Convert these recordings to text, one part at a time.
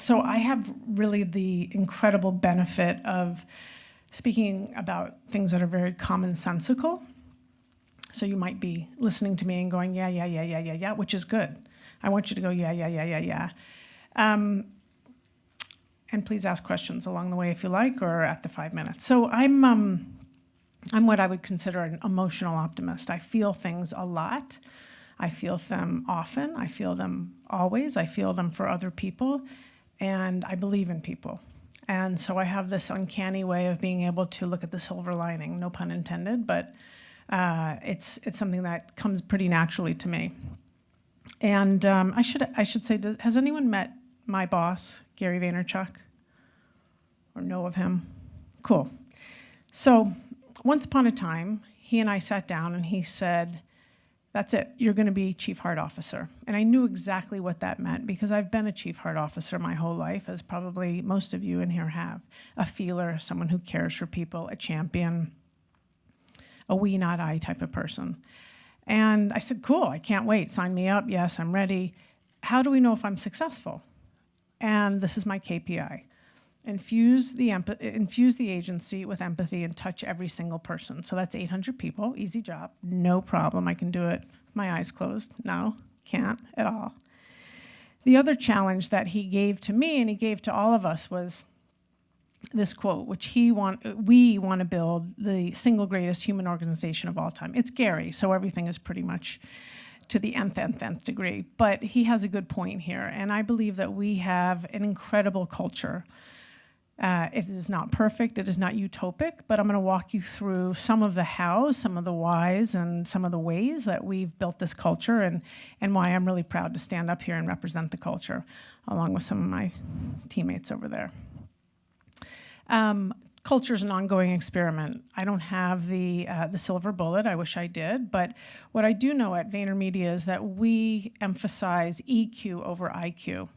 So I have really the incredible benefit of speaking about things that are very commonsensical. So you might be listening to me and going, yeah, yeah, yeah, yeah, yeah, yeah, which is good. I want you to go, yeah, yeah, yeah, yeah, yeah. And please ask questions along the way if you like, or at the 5 minutes. So I'm what I would consider an emotional optimist. I feel things a lot. I feel them often. I feel them always. I feel them for other people. And I believe in people. And so I have this uncanny way of being able to look at the silver lining, no pun intended, but it's something that comes pretty naturally to me. And I should say, has anyone met my boss, Gary Vaynerchuk, or know of him? Cool. So once upon a time, he and I sat down and he said, that's it, you're going to be Chief Heart Officer. And I knew exactly what that meant because I've been a Chief Heart Officer my whole life, as probably most of you in here have. A feeler, someone who cares for people, a champion, a we, not I type of person. And I said, cool, I can't wait, sign me up, yes, I'm ready. How do we know if I'm successful? And this is my KPI. Infuse the agency with empathy and touch every single person. So that's 800 people, easy job, no problem. I can do it with my eyes closed. No, can't at all. The other challenge that he gave to me and he gave to all of us was this quote, which we want to build the single greatest human organization of all time. It's Gary, so everything is pretty much to the nth degree. But he has a good point here, and I believe that we have an incredible culture. It is not perfect, it is not utopic, but I'm going to walk you through some of the hows, some of the whys, and some of the ways that we've built this culture and why I'm really proud to stand up here and represent the culture, along with some of my teammates over there. Culture is an ongoing experiment. I don't have the silver bullet, I wish I did, but what I do know at VaynerMedia is that we emphasize EQ over IQ.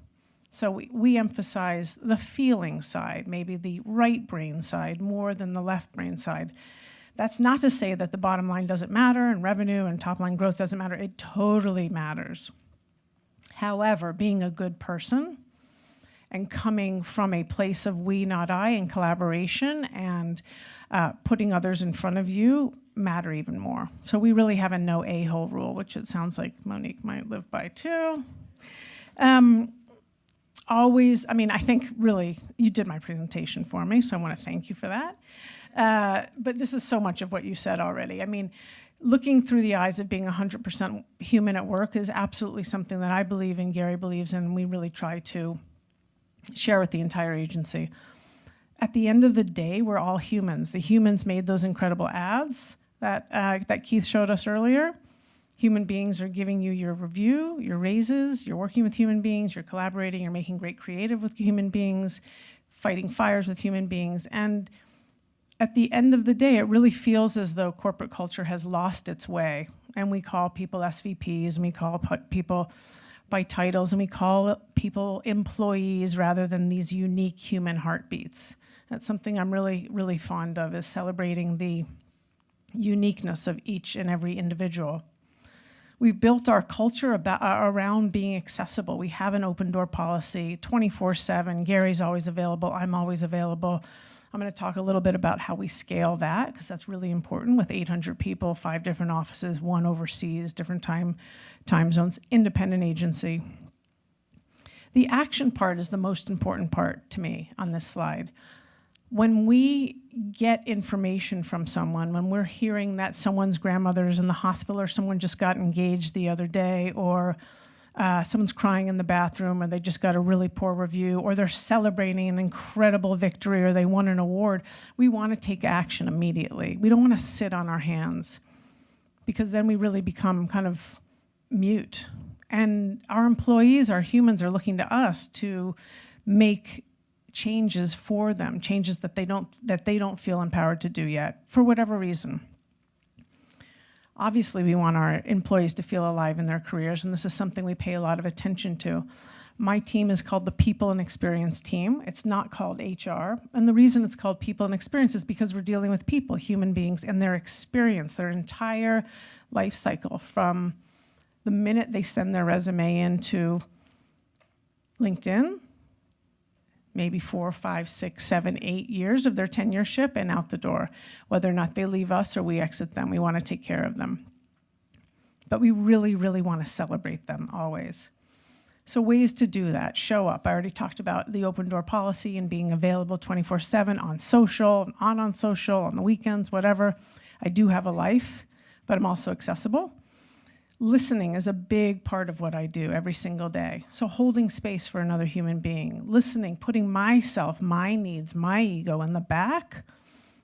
So we emphasize the feeling side, maybe the right brain side, more than the left brain side. That's not to say that the bottom line doesn't matter and revenue and top line growth doesn't matter. It totally matters. However, being a good person and coming from a place of we, not I, and collaboration and putting others in front of you matter even more. So we really have a no a-hole rule, which it sounds like Monique might live by too. Always, I mean, I think really you did my presentation for me, so I want to thank you for that. But this is so much of what you said already. I mean, looking through the eyes of being 100% human at work is absolutely something that I believe in, Gary believes in, and we really try to share with the entire agency. At the end of the day, we're all humans. The humans made those incredible ads that Keith showed us earlier. Human beings are giving you your review, your raises, you're working with human beings, you're collaborating, you're making great creative with human beings, fighting fires with human beings. And at the end of the day, it really feels as though corporate culture has lost its way. And we call people SVPs, and we call people by titles, and we call people employees rather than these unique human heartbeats. That's something I'm really, really fond of, is celebrating the uniqueness of each and every individual. We've built our culture around being accessible. We have an open door policy, 24/7. Gary's always available. I'm always available. I'm going to talk a little bit about how we scale that, because that's really important with 800 people, 5 different offices, 1 overseas, different time zones, independent agency. The action part is the most important part to me on this slide. When we get information from someone, when we're hearing that someone's grandmother is in the hospital, or someone just got engaged the other day, or someone's crying in the bathroom, or they just got a really poor review, or they're celebrating an incredible victory, or they won an award, we want to take action immediately. We don't want to sit on our hands, because then we really become kind of mute. And our employees, our humans, are looking to us to make changes for them, changes that they don't feel empowered to do yet, for whatever reason. Obviously, we want our employees to feel alive in their careers, and this is something we pay a lot of attention to. My team is called the People and Experience team. It's not called HR, and the reason it's called People and Experience is because we're dealing with people, human beings, and their experience, their entire life cycle, from the minute they send their resume into LinkedIn, maybe 4, 5, 6, 7, 8 years of their tenureship and out the door. Whether or not they leave us or we exit them, we want to take care of them. But we really, really want to celebrate them always. So ways to do that: show up. I already talked about the open door policy and being available 24/7 on social, on social, on the weekends, whatever. I do have a life, but I'm also accessible. Listening is a big part of what I do every single day. So holding space for another human being, listening, putting myself, my needs, my ego in the back,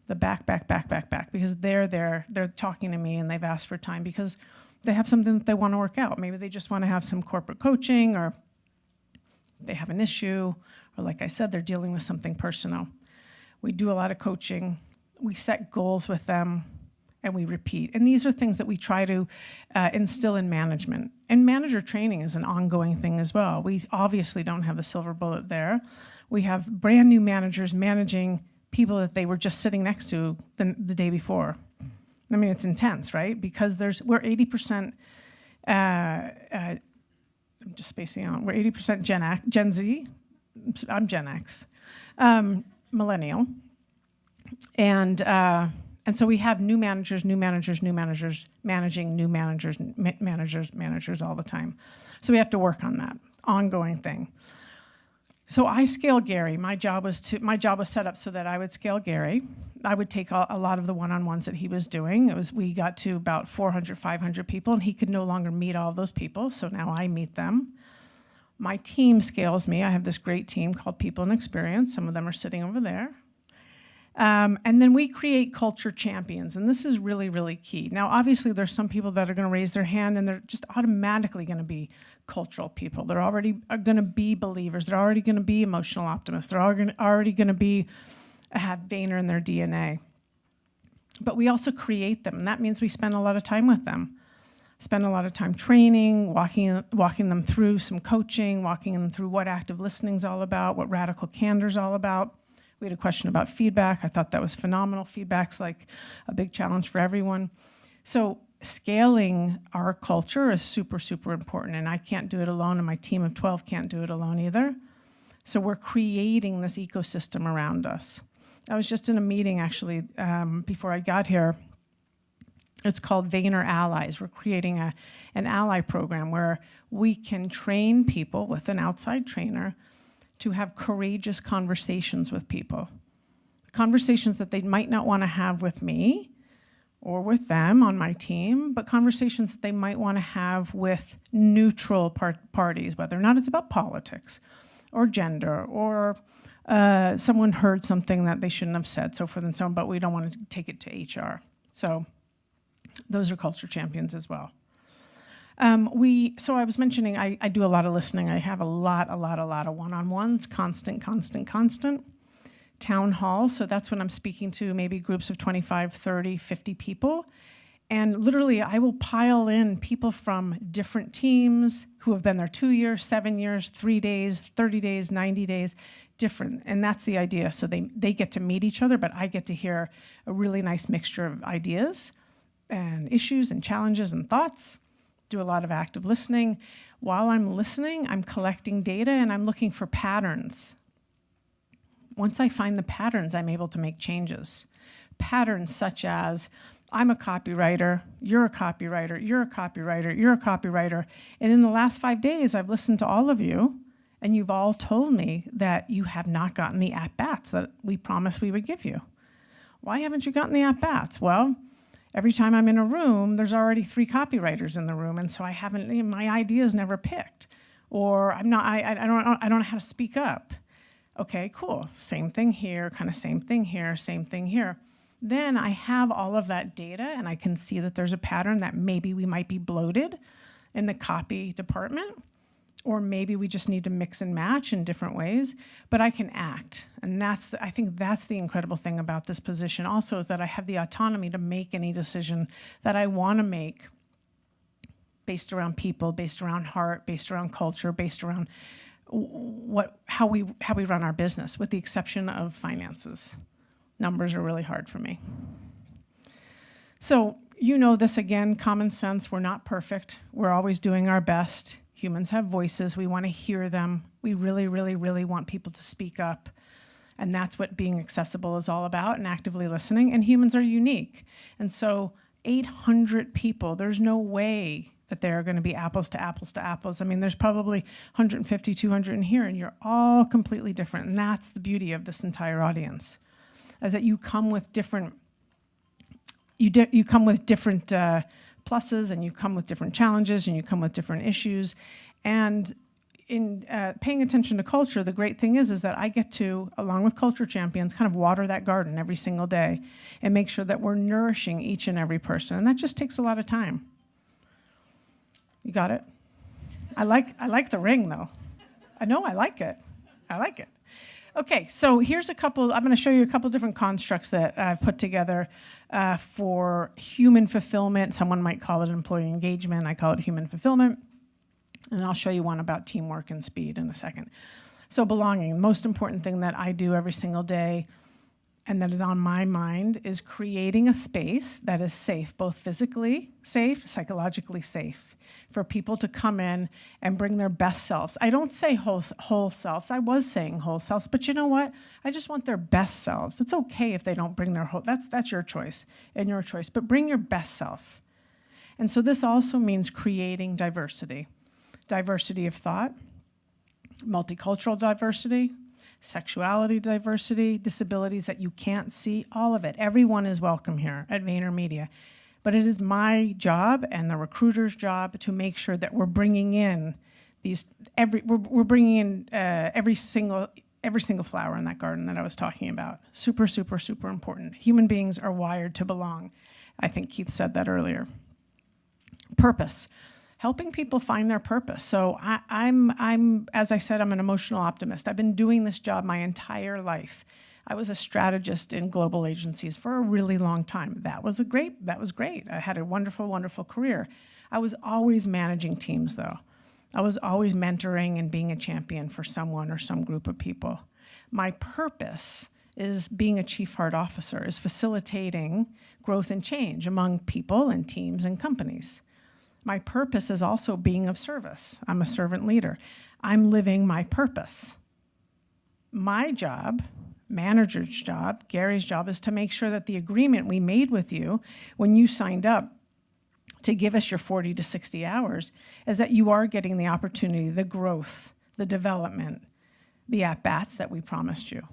because they're there, they're talking to me and they've asked for time because they have something that they want to work out. Maybe they just want to have some corporate coaching, or they have an issue, or like I said, they're dealing with something personal. We do a lot of coaching. We set goals with them, and we repeat. And these are things that we try to instill in management. And manager training is an ongoing thing as well. We obviously don't have the silver bullet there. We have brand new managers managing people that they were just sitting next to the day before. I mean, it's intense, right? Because we're 80%, I'm just spacing out, we're 80% Gen Z, I'm Gen X, millennial. And so we have new managers managing new managers all the time. So we have to work on that, ongoing thing. So I scale Gary. My job was set up so that I would scale Gary. I would take a lot of the one-on-ones that he was doing. We got to about 400, 500 people, and he could no longer meet all of those people, so now I meet them. My team scales me. I have this great team called People and Experience. Some of them are sitting over there. And then we create culture champions, and this is really, really key. Now, obviously, there's some people that are going to raise their hand, and they're just automatically going to be cultural people. They're already going to be believers. They're already going to be emotional optimists. They're already going to have Vayner in their DNA. But we also create them, and that means we spend a lot of time with them. Spend a lot of time training, walking them through some coaching, walking them through what active listening is all about, what radical candor is all about. We had a question about feedback. I thought that was phenomenal. Feedback's like a big challenge for everyone. So scaling our culture is super, super important, and I can't do it alone, and my team of 12 can't do it alone either. So we're creating this ecosystem around us. I was just in a meeting, actually, before I got here. It's called Vayner Allies. We're creating an ally program where we can train people with an outside trainer to have courageous conversations with people. Conversations that they might not want to have with me or with them on my team, but conversations that they might want to have with neutral parties, whether or not it's about politics or gender or someone heard something that they shouldn't have said, so forth and so on, but we don't want to take it to HR. So those are culture champions as well. So I was mentioning I do a lot of listening. I have a lot of one-on-ones, constant. Town hall, so that's when I'm speaking to maybe groups of 25, 30, 50 people. And literally, I will pile in people from different teams who have been there 2 years, 7 years, 3 days, 30 days, 90 days, different. And that's the idea. So they get to meet each other, but I get to hear a really nice mixture of ideas and issues and challenges and thoughts. Do a lot of active listening. While I'm listening, I'm collecting data and I'm looking for patterns. Once I find the patterns, I'm able to make changes. Patterns such as, I'm a copywriter, you're a copywriter, you're a copywriter, you're a copywriter. And in the last 5 days, I've listened to all of you, and you've all told me that you have not gotten the at-bats that we promised we would give you. Why haven't you gotten the at-bats? Well, every time I'm in a room, there's already 3 copywriters in the room, and so my idea's never picked. Or I don't know how to speak up. Okay, cool. Same thing here, kind of same thing here, same thing here. Then I have all of that data and I can see that there's a pattern that maybe we might be bloated in the copy department, or maybe we just need to mix and match in different ways, but I can act. And I think that's the incredible thing about this position also, is that I have the autonomy to make any decision that I want to make based around people, based around heart, based around culture, based around how we run our business, with the exception of finances. Numbers are really hard for me. So you know this again, common sense, we're not perfect. We're always doing our best. Humans have voices. We want to hear them. We really, really, really want people to speak up. And that's what being accessible is all about, and actively listening. And humans are unique. And so 800 people, there's no way that they're going to be apples to apples to apples. I mean, there's probably 150, 200 in here, and you're all completely different. And that's the beauty of this entire audience, is that you come with different, you come with different pluses, and you come with different challenges, and you come with different issues. And in paying attention to culture, the great thing is that I get to, along with culture champions, kind of water that garden every single day and make sure that we're nourishing each and every person. And that just takes a lot of time. You got it? I like the ring, though. I know I like it. I like it. Okay, so here's a couple, I'm going to show you a couple different constructs that I've put together for human fulfillment. Someone might call it employee engagement. I call it human fulfillment. And I'll show you one about teamwork and speed in a second. So belonging, the most important thing that I do every single day and that is on my mind is creating a space that is safe, both physically safe, psychologically safe, for people to come in and bring their best selves. I don't say whole selves. I was saying whole selves, but you know what? I just want their best selves. It's okay if they don't bring their whole, that's your choice and your choice, but bring your best self. And so this also means creating diversity. Diversity of thought, multicultural diversity, sexuality diversity, disabilities that you can't see, all of it. Everyone is welcome here at VaynerMedia. But it is my job and the recruiter's job to make sure that we're bringing in these, we're bringing in every single flower in that garden that I was talking about. Super, super, super important. Human beings are wired to belong. I think Keith said that earlier. Purpose. Helping people find their purpose. So I'm, as I said, I'm an emotional optimist. I've been doing this job my entire life. I was a strategist in global agencies for a really long time. That was great. I had a wonderful, wonderful career. I was always managing teams, though. I was always mentoring and being a champion for someone or some group of people. My purpose is being a chief heart officer, is facilitating growth and change among people and teams and companies. My purpose is also being of service. I'm a servant leader. I'm living my purpose. My job, manager's job, Gary's job, is to make sure that the agreement we made with you when you signed up to give us your 40 to 60 hours is that you are getting the opportunity, the growth, the development, the at-bats that we promised you.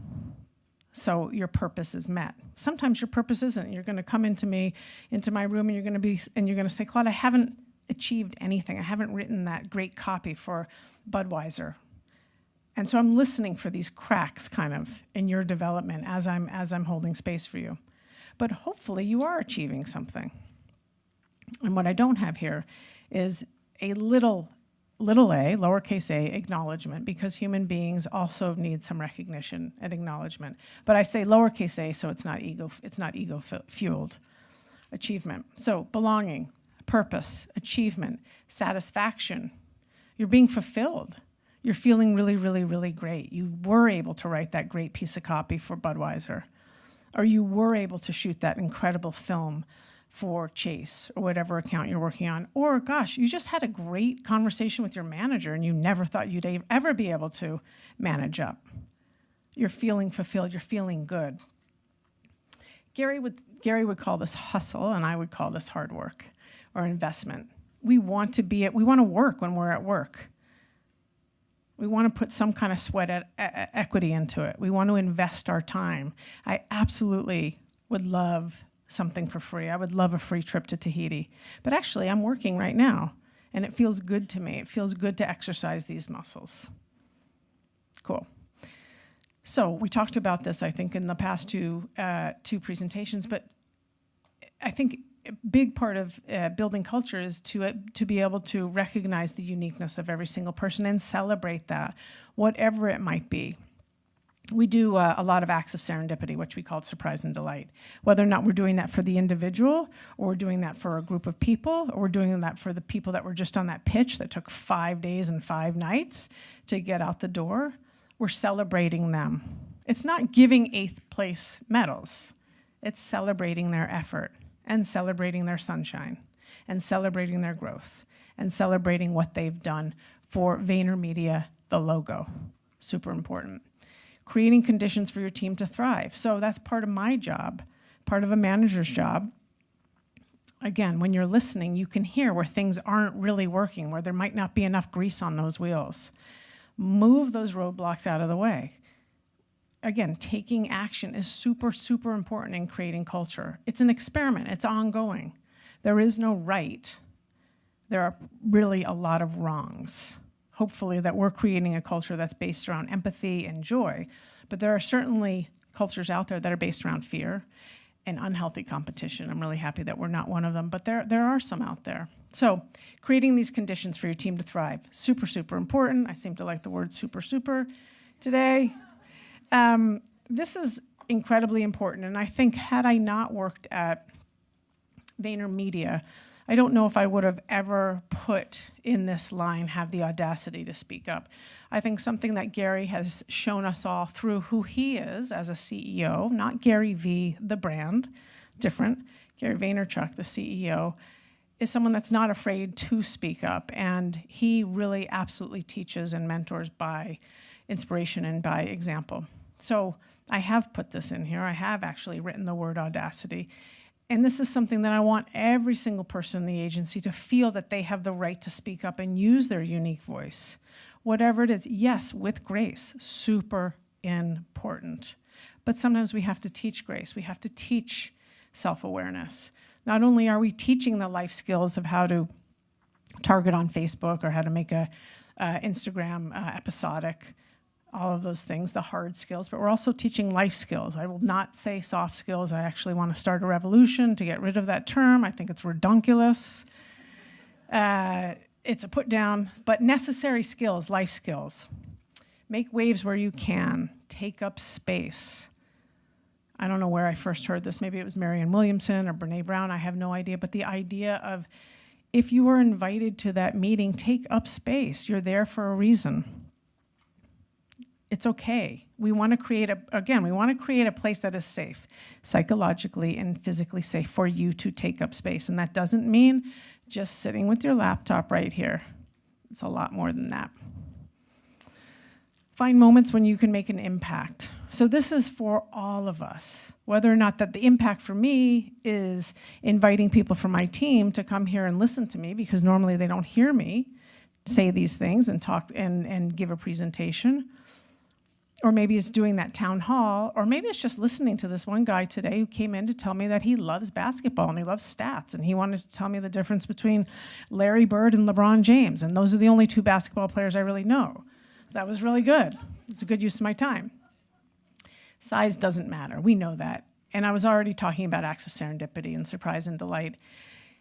So your purpose is met. Sometimes your purpose isn't. You're going to come into my room, and you're going to say, Claude, I haven't achieved anything. I haven't written that great copy for Budweiser. And so I'm listening for these cracks kind of in your development as I'm holding space for you. But hopefully you are achieving something. And what I don't have here is a little a, lowercase a, acknowledgement, because human beings also need some recognition and acknowledgement. But I say lowercase a so it's not ego fueled. Achievement. So belonging, purpose, achievement, satisfaction. You're being fulfilled. You're feeling really, really, really great. You were able to write that great piece of copy for Budweiser, or you were able to shoot that incredible film for Chase or whatever account you're working on, or gosh, you just had a great conversation with your manager and you never thought you'd ever be able to manage up. You're feeling fulfilled. You're feeling good. Gary would call this hustle, and I would call this hard work or investment. We want to work when we're at work. We want to put some kind of sweat equity into it. We want to invest our time. I absolutely would love something for free. I would love a free trip to Tahiti. But actually, I'm working right now, and it feels good to me. It feels good to exercise these muscles. Cool. So we talked about this, I think, in the past two presentations, but I think a big part of building culture is to be able to recognize the uniqueness of every single person and celebrate that, whatever it might be. We do a lot of acts of serendipity, which we call surprise and delight. Whether or not we're doing that for the individual, or we're doing that for a group of people, or we're doing that for the people that were just on that pitch that took 5 days and 5 nights to get out the door, we're celebrating them. It's not giving 8th place medals. It's celebrating their effort and celebrating their sunshine and celebrating their growth and celebrating what they've done for VaynerMedia, the logo. Super important. Creating conditions for your team to thrive. So that's part of my job, part of a manager's job. Again, when you're listening, you can hear where things aren't really working, where there might not be enough grease on those wheels. Move those roadblocks out of the way. Again, taking action is super, super important in creating culture. It's an experiment. It's ongoing. There is no right. There are really a lot of wrongs. Hopefully that we're creating a culture that's based around empathy and joy, but there are certainly cultures out there that are based around fear and unhealthy competition. I'm really happy that we're not one of them, but there are some out there. So creating these conditions for your team to thrive, super, super important. I seem to like the word super, super today. This is incredibly important, and I think had I not worked at VaynerMedia, I don't know if I would have ever put in this line, have the audacity to speak up. I think something that Gary has shown us all through who he is as a CEO, not Gary V, the brand, different, Gary Vaynerchuk, the CEO, is someone that's not afraid to speak up. And he really absolutely teaches and mentors by inspiration and by example. So I have put this in here. I have actually written the word audacity. And this is something that I want every single person in the agency to feel that they have the right to speak up and use their unique voice. Whatever it is, yes, with grace, super important. But sometimes we have to teach grace. We have to teach self-awareness. Not only are we teaching the life skills of how to target on Facebook or how to make a Instagram episodic, all of those things, the hard skills, but we're also teaching life skills. I will not say soft skills. I actually want to start a revolution to get rid of that term. I think it's redunculous. It's a put down, but necessary skills, life skills. Make waves where you can. Take up space. I don't know where I first heard this. Maybe it was Marianne Williamson or Brene Brown. I have no idea. But the idea of if you were invited to that meeting, take up space. You're there for a reason. It's okay. We want to create a place that is safe, psychologically and physically safe for you to take up space. And that doesn't mean just sitting with your laptop right here. It's a lot more than that. Find moments when you can make an impact. So this is for all of us, whether or not that the impact for me is inviting people from my team to come here and listen to me, because normally they don't hear me say these things and talk and give a presentation. Or maybe it's doing that town hall, or maybe it's just listening to this one guy today who came in to tell me that he loves basketball and he loves stats, and he wanted to tell me the difference between Larry Bird and LeBron James, and those are the only two basketball players I really know. That was really good. It's a good use of my time. Size doesn't matter. We know that. And I was already talking about acts of serendipity and surprise and delight.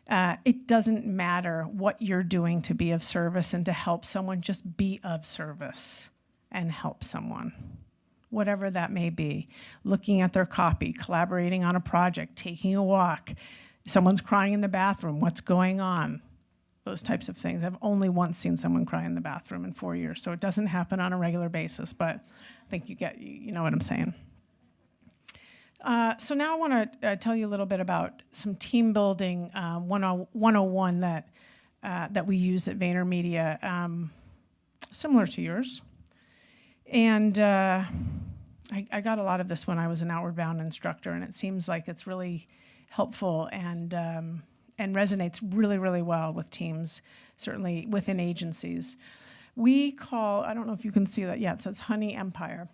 It doesn't matter what you're doing to be of service and to help someone, just be of service and help someone, whatever that may be. Looking at their copy, collaborating on a project, taking a walk, someone's crying in the bathroom, what's going on? Those types of things. I've only once seen someone cry in the bathroom in 4 years, so it doesn't happen on a regular basis, but I think you know what I'm saying. So now I want to tell you a little bit about some team building 101 that we use at VaynerMedia, similar to yours. And I got a lot of this when I was an Outward Bound instructor, and it seems like it's really helpful and resonates really, really well with teams, certainly within agencies. We call, I don't know if you can see that yet, it says Honey Empire.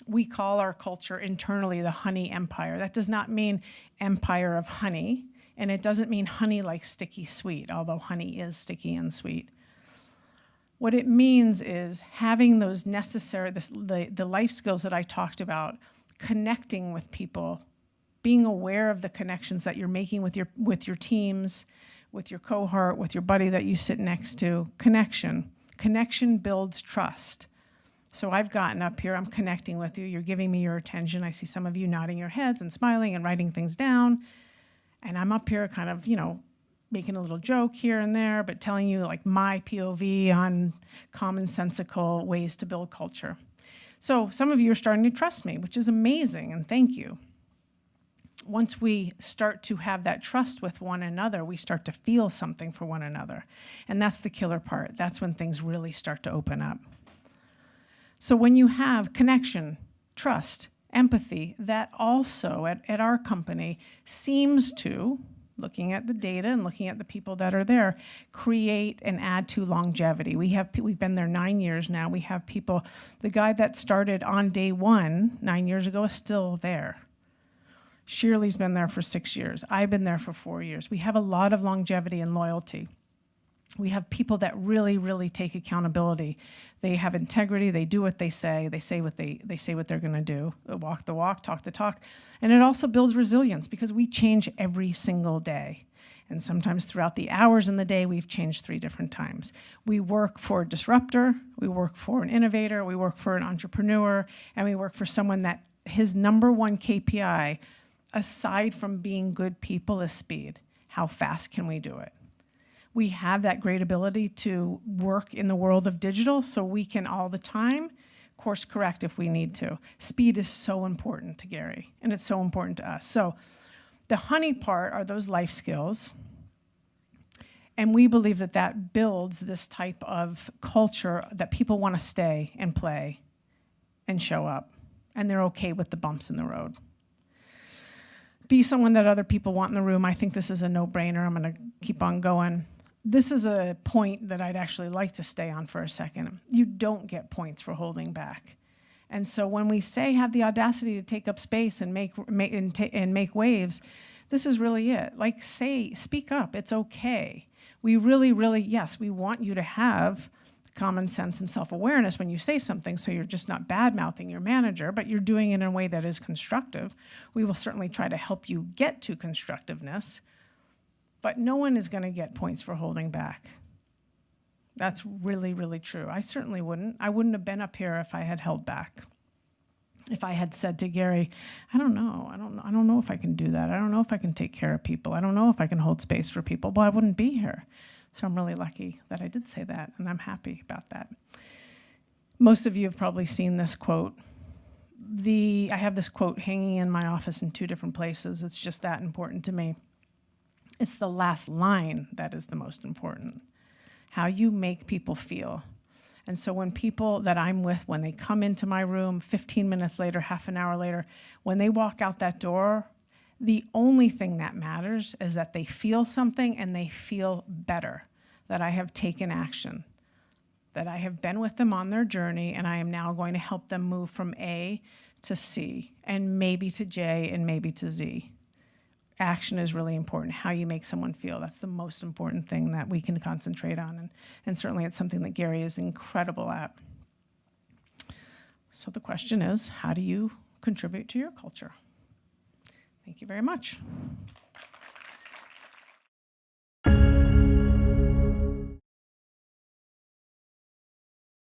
We call our culture internally the Honey Empire. That does not mean empire of honey, and it doesn't mean honey like sticky sweet, although honey is sticky and sweet. What it means is having those necessary, the life skills that I talked about, connecting with people, being aware of the connections that you're making with your teams, with your cohort, with your buddy that you sit next to. Connection. Connection builds trust. So I've gotten up here, I'm connecting with you, you're giving me your attention. I see some of you nodding your heads and smiling and writing things down. And I'm up here kind of, making a little joke here and there, but telling you like my POV on commonsensical ways to build culture. So some of you are starting to trust me, which is amazing, and thank you. once we start to have that trust with one another, we start to feel something for one another. And that's the killer part. That's when things really start to open up. So when you have connection, trust, empathy, that also at our company seems to, looking at the data and looking at the people that are there, create and add to longevity. We've been there 9 years now. We have people, the guy that started on day one 9 years ago is still there. Shirley's been there for 6 years. I've been there for 4 years. We have a lot of longevity and loyalty. We have people that really, really take accountability. They have integrity. They do what they say. They say what they're going to do. They walk the walk, talk the talk. And it also builds resilience because we change every single day. And sometimes throughout the hours in the day, we've changed 3 different times. We work for a disruptor. We work for an innovator. We work for an entrepreneur. And we work for someone that his number one KPI, aside from being good people, is speed. How fast can we do it? We have that great ability to work in the world of digital, so we can all the time course correct if we need to. Speed is so important to Gary, and it's so important to us. So the honey part are those life skills, and we believe that that builds this type of culture that people want to stay and play and show up, and they're okay with the bumps in the road. Be someone that other people want in the room. I think this is a no-brainer. I'm going to keep on going. This is a point that I'd actually like to stay on for a second. You don't get points for holding back. And so when we say have the audacity to take up space and make waves, this is really it. Like, speak up. It's okay. We really, really, yes, we want you to have common sense and self-awareness when you say something, so you're just not bad-mouthing your manager, but you're doing it in a way that is constructive. We will certainly try to help you get to constructiveness, but no one is going to get points for holding back. That's really, really true. I certainly wouldn't. I wouldn't have been up here if I had held back. If I had said to Gary, I don't know if I can do that. I don't know if I can take care of people. I don't know if I can hold space for people. Well, I wouldn't be here. So I'm really lucky that I did say that, and I'm happy about that. Most of you have probably seen this quote. I have this quote hanging in my office in 2 different places. It's just that important to me. It's the last line that is the most important. How you make people feel. And so when people that I'm with, when they come into my room 15 minutes later, half an hour later, when they walk out that door, the only thing that matters is that they feel something and they feel better, that I have taken action, that I have been with them on their journey, and I am now going to help them move from A to C, and maybe to J, and maybe to Z. Action is really important, how you make someone feel. That's the most important thing that we can concentrate on, and certainly it's something that Gary is incredible at. So the question is, how do you contribute to your culture? Thank you very much.